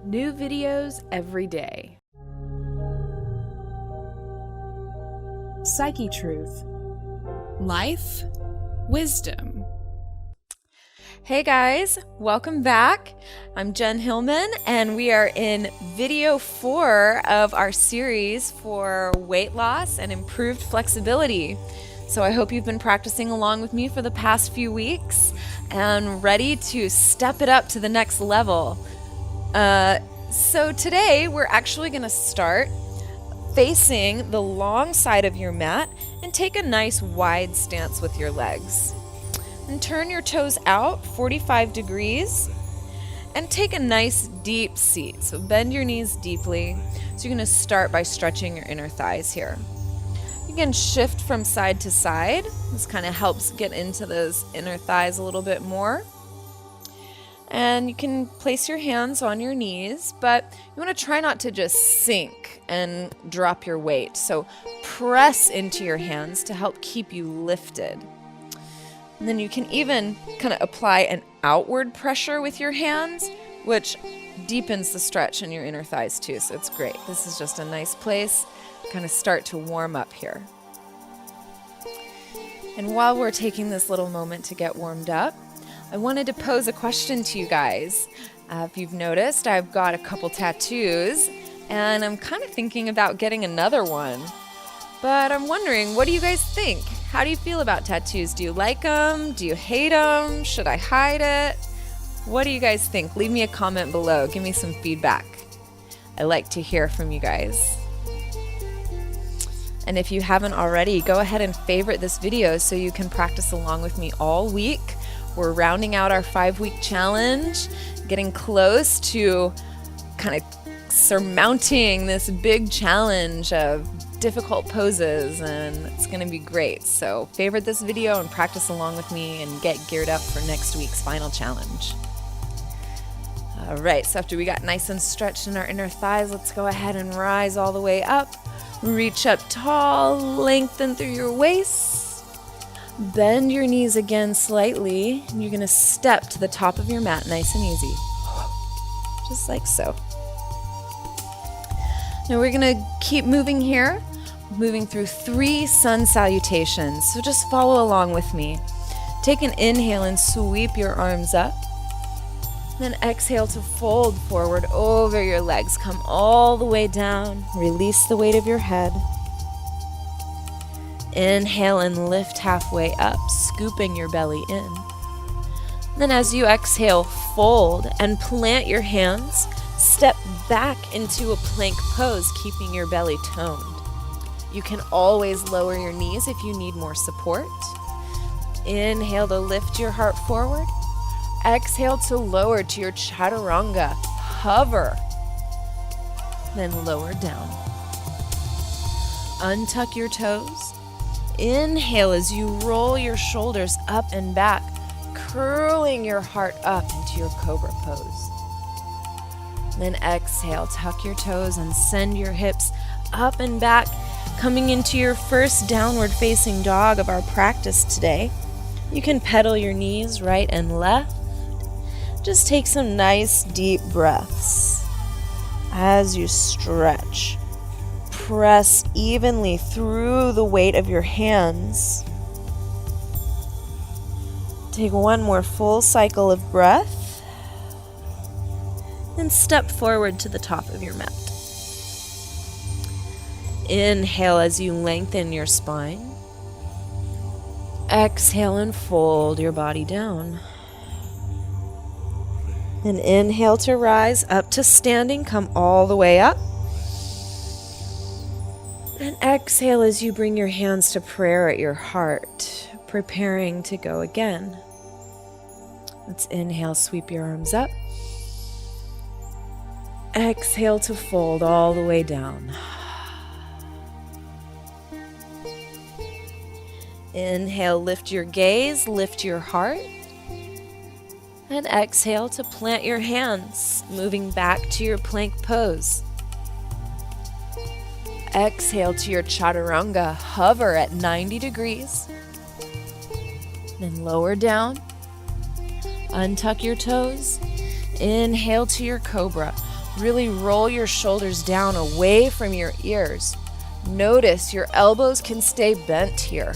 New videos every day. Psychetruth. Life, wisdom. Hey guys, welcome back. I'm Jen Hilman, and we are in video 4 of our series for weight loss and improved flexibility. So I hope you've been practicing along with me for the past few weeks and ready to step it up to the next level. So today we're actually going to start facing the long side of your mat and take a nice wide stance with your legs. And turn your toes out 45 degrees and take a nice deep seat. So bend your knees deeply. So you're going to start by stretching your inner thighs here. You can shift from side to side. This kind of helps get into those inner thighs a little bit more. And you can place your hands on your knees, but you want to try not to just sink and drop your weight. So press into your hands to help keep you lifted. And then you can even kind of apply an outward pressure with your hands, which deepens the stretch in your inner thighs too. So it's great. This is just a nice place to kind of start to warm up here. And while we're taking this little moment to get warmed up, I wanted to pose a question to you guys. If you've noticed, I've got a couple tattoos, and I'm kind of thinking about getting another one. But I'm wondering, what do you guys think? How do you feel about tattoos? Do you like them? Do you hate them? Should I hide it? What do you guys think? Leave me a comment below. Give me some feedback. I like to hear from you guys. And if you haven't already, go ahead and favorite this video so you can practice along with me all week. We're rounding out our 5-week challenge, getting close to kind of surmounting this big challenge of difficult poses, and it's going to be great. So favorite this video and practice along with me and get geared up for next week's final challenge. All right, so after we got nice and stretched in our inner thighs, let's go ahead and rise all the way up. Reach up tall, lengthen through your waist. Bend your knees again slightly, and you're going to step to the top of your mat nice and easy. Just like so. Now we're going to keep moving here, moving through 3 sun salutations. So just follow along with me. Take an inhale and sweep your arms up. Then exhale to fold forward over your legs. Come all the way down. Release the weight of your head. Inhale and lift halfway up, scooping your belly in. Then as you exhale, fold and plant your hands. Step back into a plank pose, keeping your belly toned. You can always lower your knees if you need more support. Inhale to lift your heart forward. Exhale to lower to your chaturanga. Hover. Then lower down. Untuck your toes. Inhale as you roll your shoulders up and back, curling your heart up into your cobra pose. Then exhale, tuck your toes and send your hips up and back, coming into your first downward facing dog of our practice today. You can pedal your knees right and left. Just take some nice deep breaths as you stretch. Press evenly through the weight of your hands. Take one more full cycle of breath. And step forward to the top of your mat. Inhale as you lengthen your spine. Exhale and fold your body down. And inhale to rise up to standing. Come all the way up. And exhale as you bring your hands to prayer at your heart, preparing to go again. Let's inhale, sweep your arms up. Exhale to fold all the way down. Inhale, lift your gaze, lift your heart. And exhale to plant your hands, moving back to your plank pose. Exhale to your chaturanga, hover at 90 degrees. Then lower down, untuck your toes. Inhale to your cobra. Really roll your shoulders down away from your ears. Notice your elbows can stay bent here.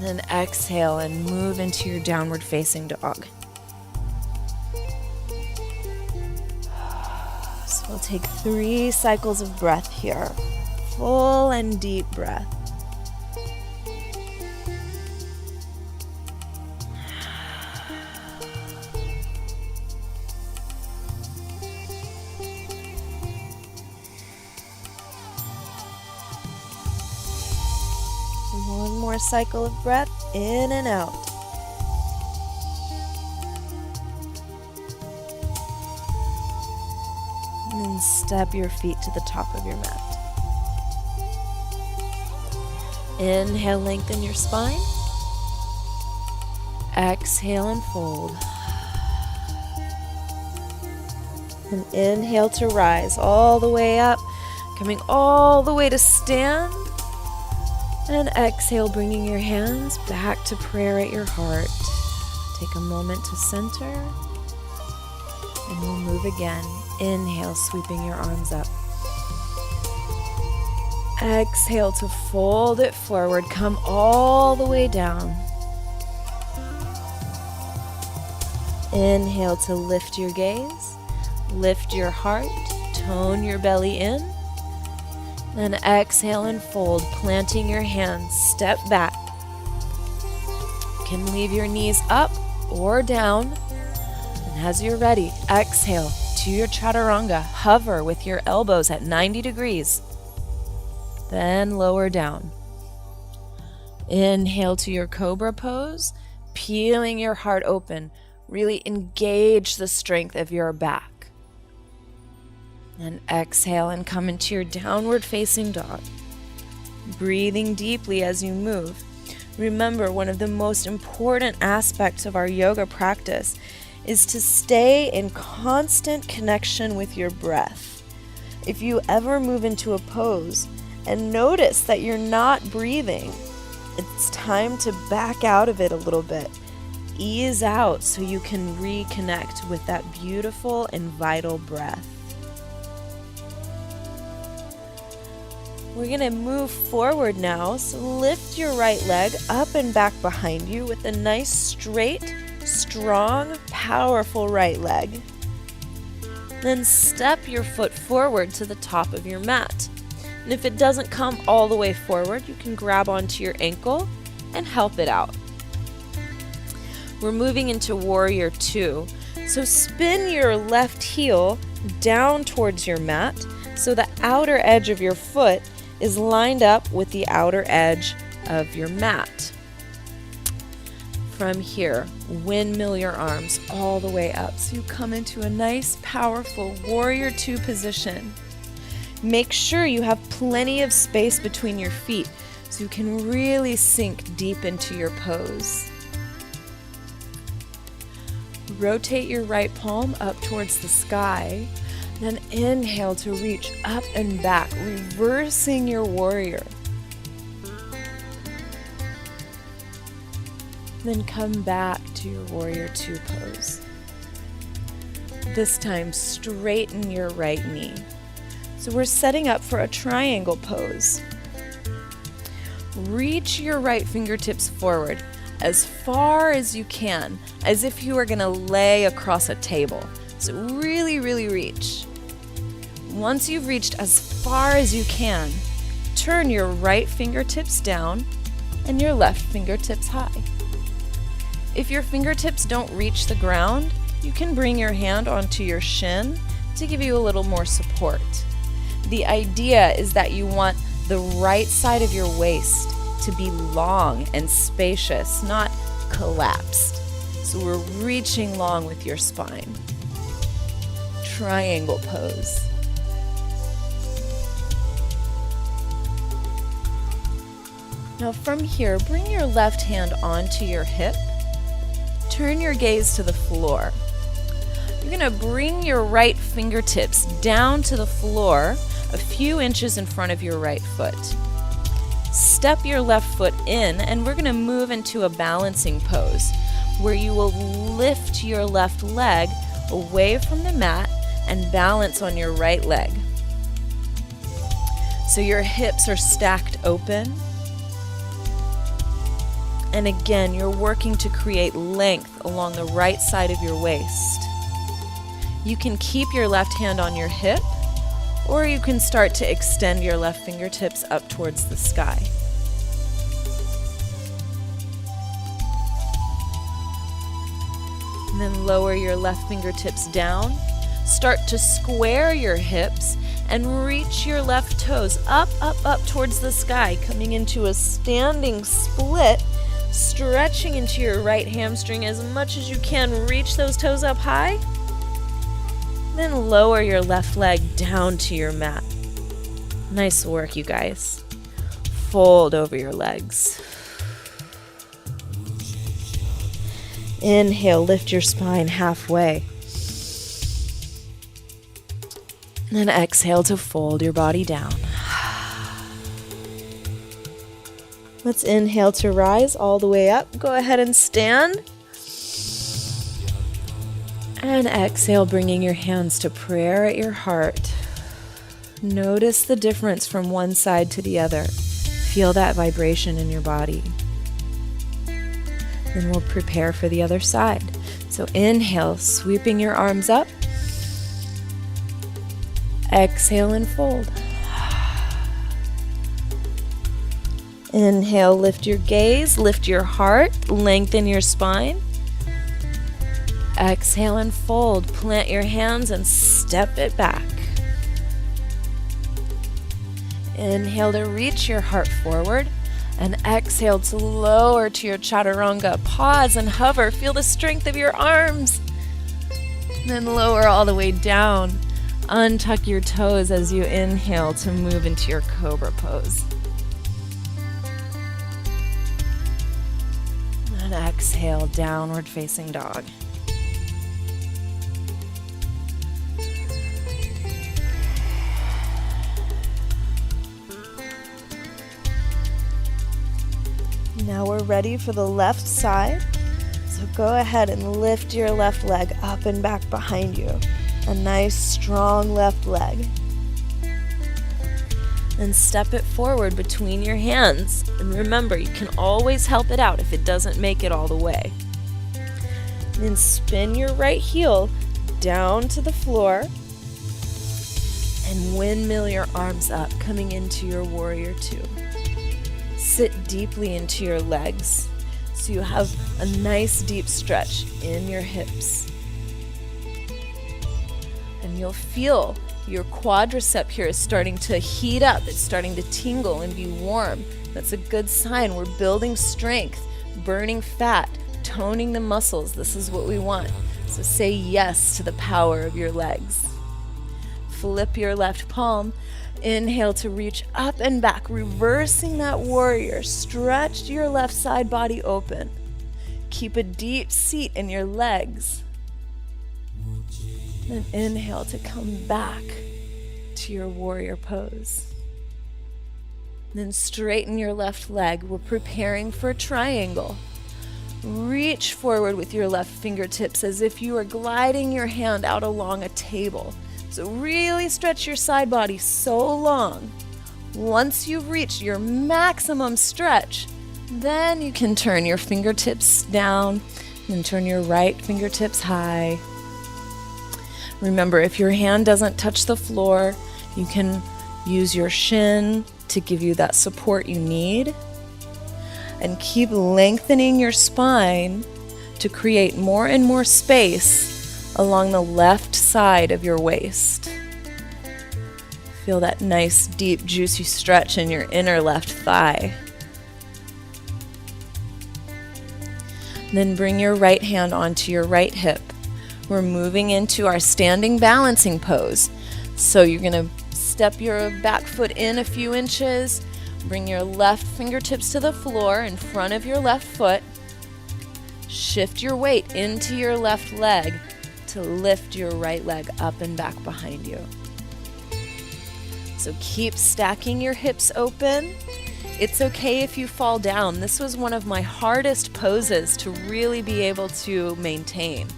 Then exhale and move into your downward facing dog. So we'll take 3 cycles of breath here. Full and deep breath. One more cycle of breath in and out. And then step your feet to the top of your mat. Inhale, lengthen your spine. Exhale and fold. And inhale to rise all the way up, coming all the way to stand. And exhale, bringing your hands back to prayer at your heart. Take a moment to center. And we'll move again. Inhale, sweeping your arms up. Exhale to fold it forward. Come all the way down. Inhale to lift your gaze. Lift your heart. Tone your belly in. Then exhale and fold, planting your hands. Step back. You can leave your knees up or down. And as you're ready, exhale to your chaturanga. Hover with your elbows at 90 degrees. Then lower down. Inhale to your cobra pose, peeling your heart open. Really engage the strength of your back. And exhale and come into your downward facing dog. Breathing deeply as you move. Remember, one of the most important aspects of our yoga practice is to stay in constant connection with your breath. If you ever move into a pose and notice that you're not breathing, it's time to back out of it a little bit. Ease out so you can reconnect with that beautiful and vital breath. We're going to move forward now, so lift your right leg up and back behind you with a nice, straight, strong, powerful right leg. Then step your foot forward to the top of your mat. And if it doesn't come all the way forward, you can grab onto your ankle and help it out. We're moving into Warrior 2. So spin your left heel down towards your mat so the outer edge of your foot is lined up with the outer edge of your mat. From here, windmill your arms all the way up so you come into a nice, powerful Warrior 2 position. Make sure you have plenty of space between your feet so you can really sink deep into your pose. Rotate your right palm up towards the sky. Then inhale to reach up and back, reversing your warrior. Then come back to your Warrior 2 pose. This time, straighten your right knee. So we're setting up for a triangle pose. Reach your right fingertips forward as far as you can, as if you were going to lay across a table. So really, really reach. Once you've reached as far as you can, turn your right fingertips down and your left fingertips high. If your fingertips don't reach the ground, you can bring your hand onto your shin to give you a little more support. The idea is that you want the right side of your waist to be long and spacious, not collapsed. So we're reaching long with your spine. Triangle pose. Now from here, bring your left hand onto your hip. Turn your gaze to the floor. You're going to bring your right fingertips down to the floor a few inches in front of your right foot. Step your left foot in, and we're going to move into a balancing pose where you will lift your left leg away from the mat and balance on your right leg. So your hips are stacked open. And again, you're working to create length along the right side of your waist. You can keep your left hand on your hip, or you can start to extend your left fingertips up towards the sky. And then lower your left fingertips down. Start to square your hips and reach your left toes up, up, up towards the sky, coming into a standing split, stretching into your right hamstring as much as you can. Reach those toes up high. Then lower your left leg down to your mat. Nice work, you guys. Fold over your legs. Inhale, lift your spine halfway. And then exhale to fold your body down. Let's inhale to rise all the way up. Go ahead and stand. And exhale, bringing your hands to prayer at your heart. Notice the difference from one side to the other. Feel that vibration in your body. Then we'll prepare for the other side. So inhale, sweeping your arms up. Exhale and fold. Inhale, lift your gaze, lift your heart, lengthen your spine. Exhale and fold. Plant your hands and step it back. Inhale to reach your heart forward. And exhale to lower to your chaturanga. Pause and hover. Feel the strength of your arms. Then lower all the way down. Untuck your toes as you inhale to move into your cobra pose. And exhale, downward facing dog. Now we're ready for the left side. So go ahead and lift your left leg up and back behind you. A nice strong left leg. And step it forward between your hands. And remember, you can always help it out if it doesn't make it all the way. Then spin your right heel down to the floor. And windmill your arms up, coming into your warrior two. Sit deeply into your legs so you have a nice deep stretch in your hips. And you'll feel your quadricep here is starting to heat up. It's starting to tingle and be warm. That's a good sign. We're building strength, burning fat, toning the muscles. This is what we want. So say yes to the power of your legs. Flip your left palm. Inhale to reach up and back, reversing that warrior. Stretch your left side body open. Keep a deep seat in your legs. Then inhale to come back to your warrior pose. Then straighten your left leg. We're preparing for a triangle. Reach forward with your left fingertips as if you are gliding your hand out along a table. So really stretch your side body so long. Once you've reached your maximum stretch, then you can turn your fingertips down and turn your right fingertips high. Remember, if your hand doesn't touch the floor, you can use your shin to give you that support you need. And keep lengthening your spine to create more and more space along the left side of your waist. Feel that nice, deep, juicy stretch in your inner left thigh. Then bring your right hand onto your right hip. We're moving into our standing balancing pose. So you're going to step your back foot in a few inches, bring your left fingertips to the floor in front of your left foot, shift your weight into your left leg to lift your right leg up and back behind you. So keep stacking your hips open. It's okay if you fall down. This was one of my hardest poses to really be able to maintain.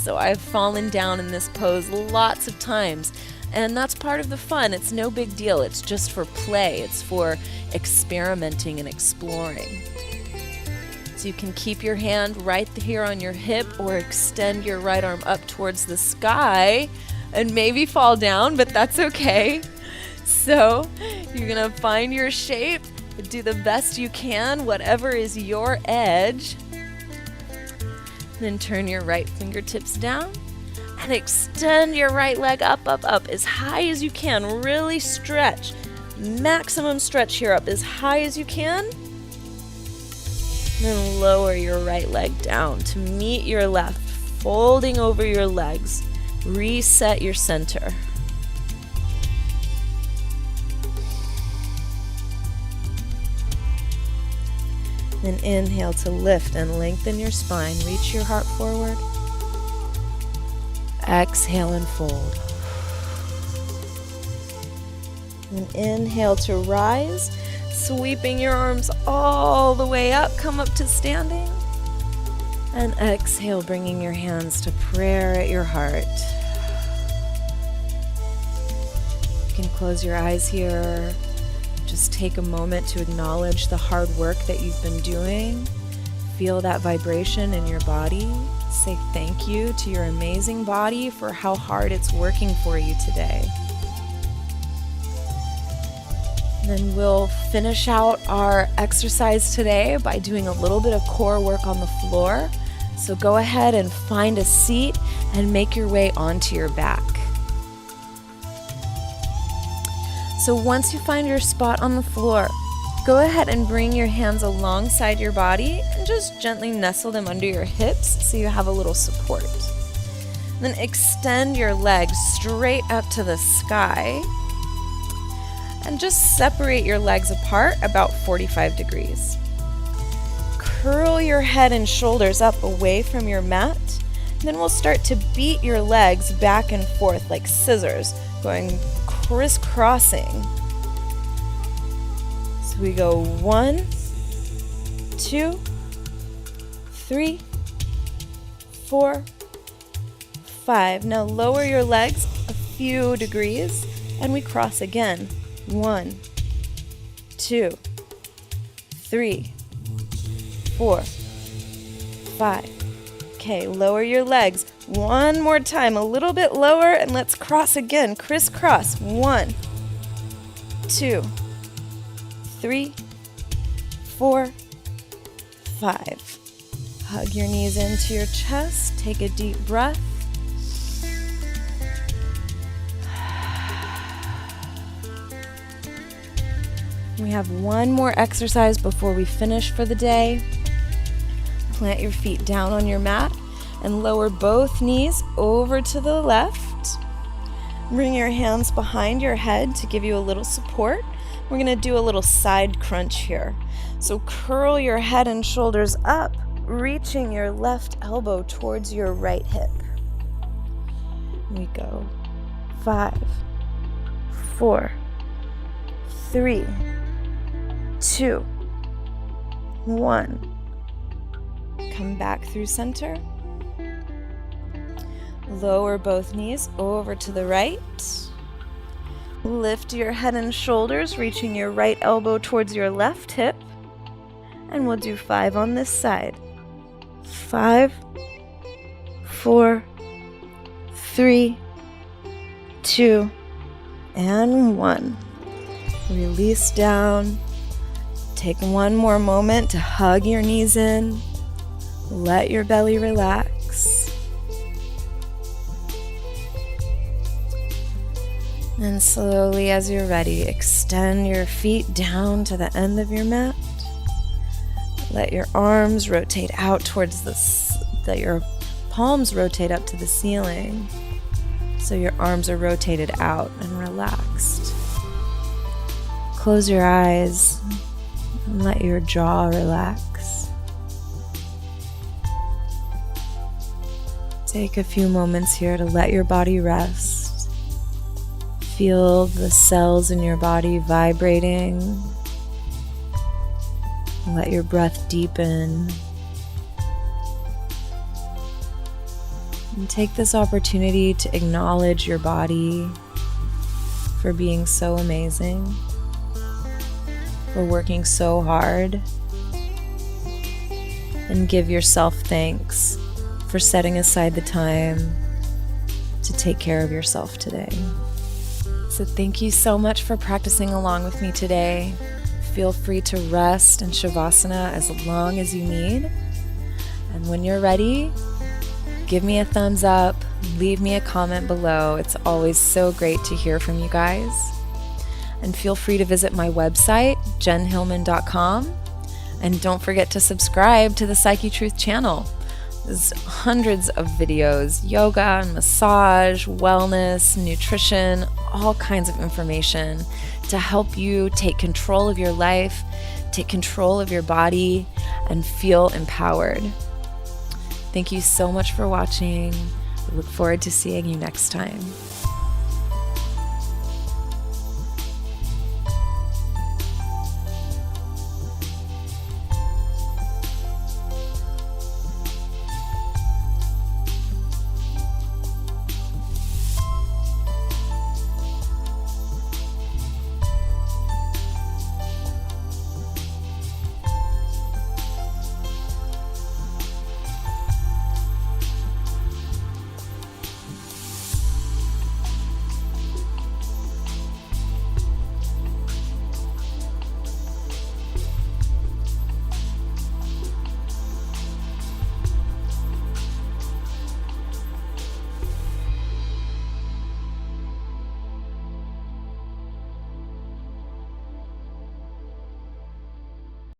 so I've fallen down in this pose lots of times. And that's part of the fun. It's no big deal. It's just for play. It's for experimenting and exploring. So you can keep your hand right here on your hip or extend your right arm up towards the sky and maybe fall down, but that's okay. So you're gonna find your shape, do the best you can, whatever is your edge. Then turn your right fingertips down and extend your right leg up, up, up as high as you can. Really stretch. Maximum stretch here, up as high as you can. Then lower your right leg down to meet your left, folding over your legs. Reset your center. Then inhale to lift and lengthen your spine. Reach your heart forward. Exhale and fold. And inhale to rise, sweeping your arms all the way up. Come up to standing. And exhale, bringing your hands to prayer at your heart. You can close your eyes here. Just take a moment to acknowledge the hard work that you've been doing. Feel that vibration in your body. Say thank you to your amazing body for how hard it's working for you today. Then we'll finish out our exercise today by doing a little bit of core work on the floor. So go ahead and find a seat and make your way onto your back. So once you find your spot on the floor, go ahead and bring your hands alongside your body and just gently nestle them under your hips so you have a little support. Then extend your legs straight up to the sky and just separate your legs apart about 45 degrees. Curl your head and shoulders up away from your mat. Then we'll start to beat your legs back and forth like scissors, going crisscrossing. So we go 1, 2, 3, 4, 5. Now lower your legs a few degrees and we cross again. 1, 2, 3, 4, 5. Okay, lower your legs one more time, a little bit lower, and let's cross again. Crisscross. 1, 2, 3, 4, 5. Hug your knees into your chest. Take a deep breath. We have one more exercise before we finish for the day. Plant your feet down on your mat and lower both knees over to the left. Bring your hands behind your head to give you a little support. We're going to do a little side crunch here. So curl your head and shoulders up, reaching your left elbow towards your right hip. We go 5, 4, 3, 2, 1. Come back through center. Lower both knees over to the right. Lift your head and shoulders, reaching your right elbow towards your left hip. And we'll do 5 on this side. 5, 4, 3, 2, and 1. Release down. Take one more moment to hug your knees in. Let your belly relax. And slowly, as you're ready, extend your feet down to the end of your mat. Let your arms rotate out towards let your palms rotate up to the ceiling. So your arms are rotated out and relaxed. Close your eyes and let your jaw relax. Take a few moments here to let your body rest. Feel the cells in your body vibrating. Let your breath deepen. And take this opportunity to acknowledge your body for being so amazing, for working so hard, and give yourself thanks for setting aside the time to take care of yourself today. So thank you so much for practicing along with me today. Feel free to rest in Shavasana as long as you need. And when you're ready, give me a thumbs up, leave me a comment below. It's always so great to hear from you guys. And feel free to visit my website, jenhilman.com. And don't forget to subscribe to the Psychetruth channel. There's hundreds of videos, yoga and massage, wellness, nutrition, all kinds of information to help you take control of your life, take control of your body, and feel empowered. Thank you so much for watching. I look forward to seeing you next time.